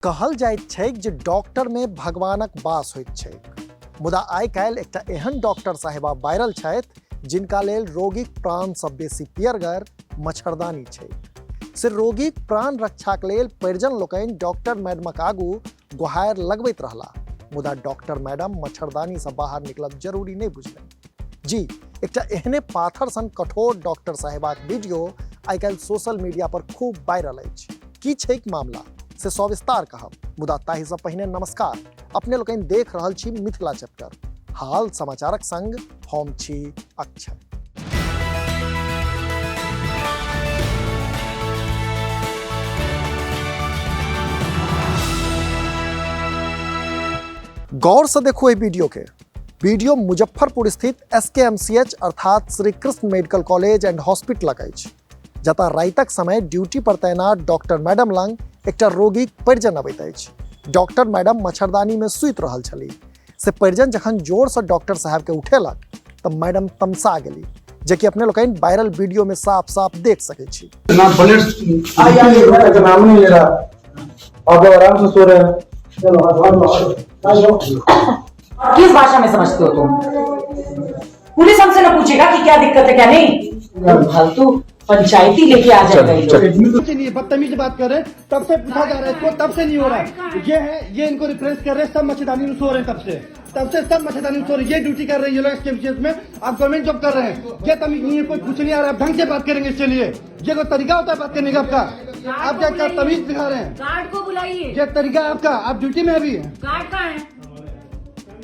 कहल जाइत छैक जे डॉक्टर में भगवानक वास होइत छैक। मुदा आइ काल्हि एकटा एहन डॉक्टर साहिबा वायरल छथि जिनका लेल रोगीक प्राण सँ बेसी पियरगर मच्छरदानी छैक। से रोगीक प्राण रक्षाक लेल परिजन लोकनि डॉक्टर मैडमक आगू गुहारि लगबैत रहला, मुदा डॉक्टर मैडम मच्छरदानी सँ बाहर निकलब जरूरी नहि बुझलनि। जी, एकटा एहने पाथर सन कठोर डॉक्टर साहिबाक वीडियो आइ काल्हि सोशल मीडिया पर खूब वायरल अछि। की छैक मामला से सविस्तार कहब, मुदा ताहि सँ पहिने नमस्कार। अपने लोकनि देख रहल छी मिथिला चैप्टर, हाल समाचारक संग हम छी अक्षय। गौर से देखो ये वीडियो के। वीडियो मुजफ्फरपुर स्थित SKMCH अर्थात Shri Krishna medical college and हॉस्पिटलक अछि, जतऽ रातिक समय ड्यूटी पर तैनात डॉक्टर मैडम लंग एकटा रोगीक परिजन अबैत अछि। डॉक्टर मैडम मच्छरदानी में सुति रहल छलीह। से परिजन जखन जोर से डॉक्टर साहब के उठेलक तब मैडम तमसा गेली, जे कि अपने लोकनि वायरल वीडियो में साफ साफ देख सकै छी। आप आराम से सो रहे हैं। किस भाषा में समझते हो तुम? पुलिस हमसे न पूछेगा कि क्या दिक्कत है क्या नहीं। फालतू पंचायती लेके आ जाएगा। नहीं, बदतमीज बात कर रहे हैं, तब से पूछा जा रहा है इसको, तब से नहीं हो रहा है। ये इनको रिप्रेस कर रहे हैं, सब मच्छरदानी में सो रहे हैं, तब से सब मच्छरदानी में सो रहे हैं। ये ड्यूटी कर रहे हैं ये लोग SKMCH में, आप गवर्नमेंट जॉब कर रहे हैं। ये तमीज नहीं है, कोई कुछ नहीं आ रहा है, ढंग से बात करेंगे इसके लिए। ये कोई तरीका होता है बात करने का आपका? आप क्या तमीज दिखा रहे हैं? गार्ड को बुलाइए। ये तरीका आपका, आप ड्यूटी में अभी गार्ड कहाँ है?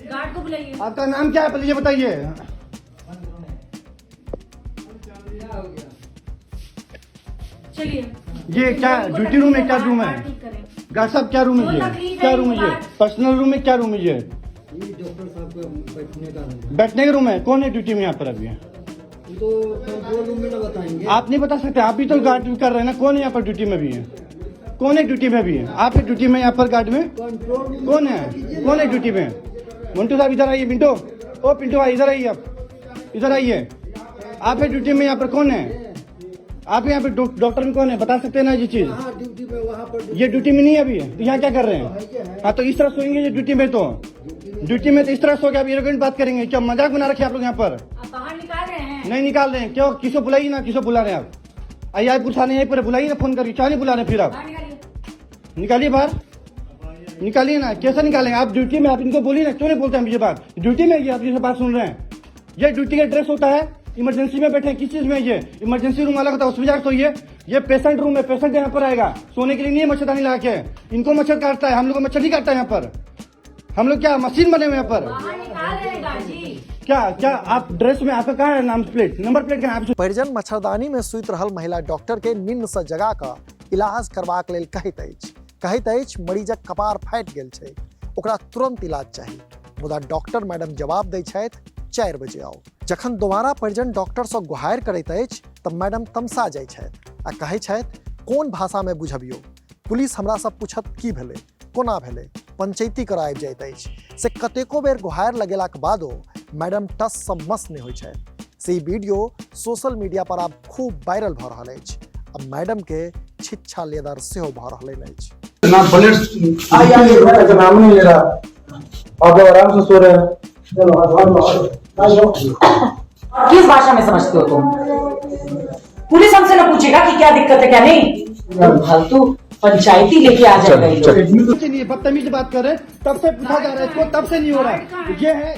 गार्ड को बुलाइए। आपका नाम क्या है पहले ये बताइए। चलिए। ये क्या ड्यूटी रूम है, क्या रूम है? डॉक्टर साहब क्या रूम है ये? क्या रूम है ये? पर्सनल रूम है, क्या रूम है ये? डॉक्टर साहब को बैठने का रूम है। कौन है ड्यूटी में यहाँ पर अभी? तो कंट्रोल रूम में ना बताएंगे। आप नहीं बता सकते, आप भी तो गार्ड कर रहे हैं ना। कौन है यहाँ पर ड्यूटी में भी है? कौन है ड्यूटी में भी है? आप है ड्यूटी में यहाँ पर गार्ड में? कौन है? कौन है ड्यूटी में? मिंटू साहब इधर आइए। मिंटू, ओ पिंटू भाई इधर आइए, आप इधर आइए। आप है ड्यूटी में यहाँ पर? कौन है आप यहाँ पे? डॉक्टर में कौन है, बता सकते हैं ना ये चीज? ड्यूटी पे वहाँ पर ये ड्यूटी में नहीं है अभी, तो यहाँ क्या कर रहे हैं? हाँ, तो इस तरह सोएंगे ये ड्यूटी में? तो ड्यूटी में तो इस तरह सो के आप ये लोग बात करेंगे क्या? मजाक बना रखे आप लोग यहाँ पर? आप बाहर निकाल रहे हैं? नहीं निकाल रहे हैं। क्यों? किसको बुलाइए ना, किसको बुला रहे हैं आप? आइए पुलिस यहीं पर बुलाइए ना, फोन करके। क्या नहीं बुला रहे फिर आप? बाहर निकालिए। निकालिए बाहर, निकालिए ना। कैसे निकालेंगे? आप ड्यूटी में, आप इनको बोलिए ना, क्यों नहीं बोलते हम ये बात? ड्यूटी में ये आप जिसे बात सुन रहे हैं, ये ड्यूटी का ड्रेस होता है। इमरजेंसी में बैठे हैं, किस चीज में? ये इमरजेंसी रूम अलग होता है, उसमें जाकर सोइए। ये पेशेंट रूम है, पेशेंट यहाँ पर आएगा सोने के लिए, नहीं मच्छरदानी लगा के। इनको मच्छर काटता है, हम लोग को मच्छर नहीं काटता है यहाँ पर। हम लोग क्या मशीन बने हुए यहाँ पर? बाहर निकाल रहे हैं गार्ड जी। क्या आप ड्रेस में, आपका कहाँ है नाम प्लेट, नंबर प्लेट का? आप परिजन मच्छरदानी में सुति रहल महिला डॉक्टर के नींद से जगा कऽ इलाज करबाक लेल कहैत अछि मरीजक कपार फाटि गेल छै, ओकरा तुरंत इलाज चाही। मुदा डॉक्टर मैडम जवाब दै छथि 4 बजे आओ। जखन दोबारा परिजन डॉक्टर सँ गुहारि करैत अछि तब मैडम तमसा जाइ छथि आ कहै छथि, कोन भाषा में बुझबियो? पुलिस हमरा सँ पूछत की भेलै, कोना भेलै, पंचायती कराबि जाइत अछि। से कतेको बेर गुहारि लगेलाक बादो मैडम टस सँ मस नहि होइ छथि। से ई वीडियो सोशल मीडिया पर आब खूब वायरल भऽ रहल अछि। अब मैडम के छिछा लेदर सेहो भऽ रहल अछि। नाम नहीं ले रहा, आप आराम से सो रहे हैं। किस भाषा में समझते हो तुम? पुलिस हमसे न पूछेगा कि क्या दिक्कत है क्या नहीं। फालतू पंचायती लेके आ जाएगा। कुछ नहीं, बदतमीज बात कर रहे हैं, तब से पूछा जा रहा है इसको, तब से नहीं हो रहा है।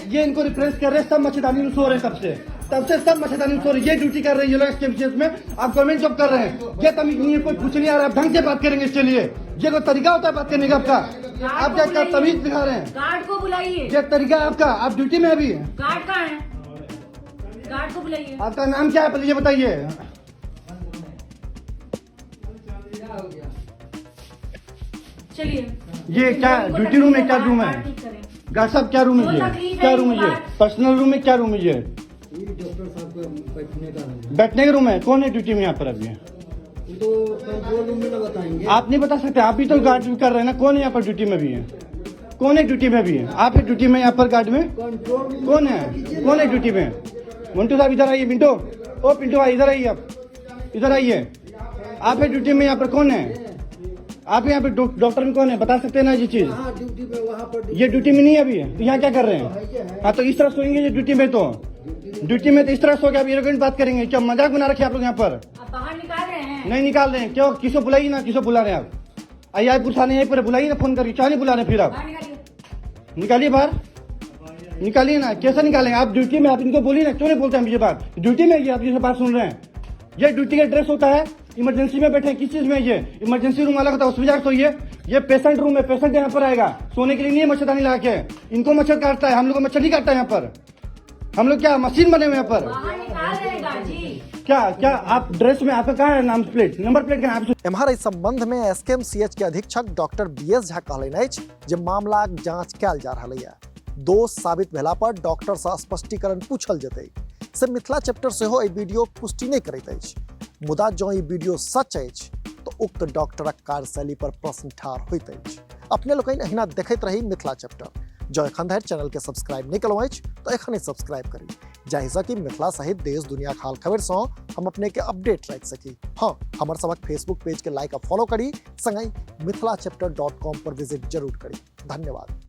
ये इनको रिप्रेस कर रहे हैं, सब मच्छरदानी में सो रहे हैं, तब से सब मच्छरदानी में सो रहे हैं। ये ड्यूटी कर रहे हैं ये लोग SKMCH में, आप गवर्नमेंट जॉब कर रहे हैं। ये तमीज नहीं है, कोई कुछ नहीं आ रहा है, ढंग से बात करेंगे इसके लिए। ये कोई तरीका होता है बात करने का आपका? आप क्या तमीज दिखा रहे हैं? गार्ड को बुलाइए। ये तरीका आपका, आप ड्यूटी में अभी गार्ड कहाँ है? गार्ड को बुलाइए। आपका नाम क्या है पहले ये बताइए। चलिए। ये क्या ड्यूटी रूम है, क्या रूम है? डॉक्टर साहब क्या रूम है ये? क्या रूम है ये? पर्सनल रूम है, क्या रूम है ये? डॉक्टर साहब को बैठने का रूम है। कौन है ड्यूटी में यहाँ पर अभी? तो कंट्रोल रूम में ना बताएंगे। आप नहीं बता सकते, आप भी तो गार्ड कर रहे हैं ना। कौन है यहाँ पर ड्यूटी में भी है? कौन है ड्यूटी में भी है? आप है ड्यूटी में यहाँ पर गार्ड में? कौन है? कौन है ड्यूटी में? मिंटू साहब इधर आइए। मिंटू, ओ पिंटू भाई इधर आइए, आप इधर आइए। आप है ड्यूटी में यहाँ पर? कौन है? आप यहाँ पे डॉक्टर में कौन है, बता सकते हैं ना ये चीज? हाँ ड्यूटी में वहाँ पर ये ड्यूटी में नहीं है अभी, तो यहाँ क्या कर रहे हैं? हाँ तो इस तरह सोएंगे ये ड्यूटी में, तो ड्यूटी में तो इस तरह सो के आप एरोगेंट बात करेंगे क्या? मजाक बना रखे आप लोग यहाँ पर? आप बाहर निकाल रहे हैं। नहीं निकाल रहे हैं, क्यों? किसको बुलाइए ना, किसको बुला रहे हैं आप? आइए पुलिस थाने यहीं पर बुलाइए ना फोन करके, क्या नहीं बुला रहे फिर आप? बाहर निकालिए। निकालिए बाहर, निकालिए ना। कैसे निकालेंगे आप? ड्यूटी में आप इनको बोलिए ना, क्यों नहीं बोलते हैं ये बात? ड्यूटी में ये आप जिसे बात सुन रहे हैं, ये ड्यूटी का ड्रेस होता है। इमरजेंसी में बैठे हैं, किस चीज में? ये इमरजेंसी रूम अलग होता है, उसमें जाकर सोइए। ये पेशेंट रूम है, पेशेंट यहाँ पर आएगा सोने के लिए, नहीं है मच्छरदानी लगा के। इनको मच्छर काटता है, हम लोग को मच्छर नहीं काटता है यहाँ पर। हम लोग क्या मशीन बने हुए यहाँ पर? बाहर निकाल रहे हैं गार्ड जी। क्या क्या आप ड्रेस में, आपका कहाँ है नाम प्लेट, नंबर प्लेट का? आप एम्हर इस संबंध में एसकेएमसीएच के अधीक्षक डॉक्टर BS झा कहलनि अछि जे मामलाक जांच कयल जा रहल अछि। दोष साबित भेला पर डॉक्टर से स्पष्टीकरण पूछल जेतै। से मिथिला चैप्टर सेहो एहि वीडियो पुष्टि नहि करैत अछि। मुदा जँ ई वीडियो सच अछि तो उक्त डॉक्टरक कार्यशैली पर प्रश्न ठाढ़ होइत अछि। अपने लोकनि अहिना देखैत रही मिथिला चैप्टर। जो एखन धरि चैनल के सब्सक्राइब नहीं कयलहुँ अछि तो एखने सब्सक्राइब करी, जाहिसँ कि मिथिला सहित देश दुनिया हाल खबर सँ हम अपने के अपडेट राखि सकी। हाँ, हमर सबक फेसबुक पेज के लाइक आ फॉलो करी, संगहि मिथिलाचैप्टर.com पर विजिट जरूर करी। धन्यवाद।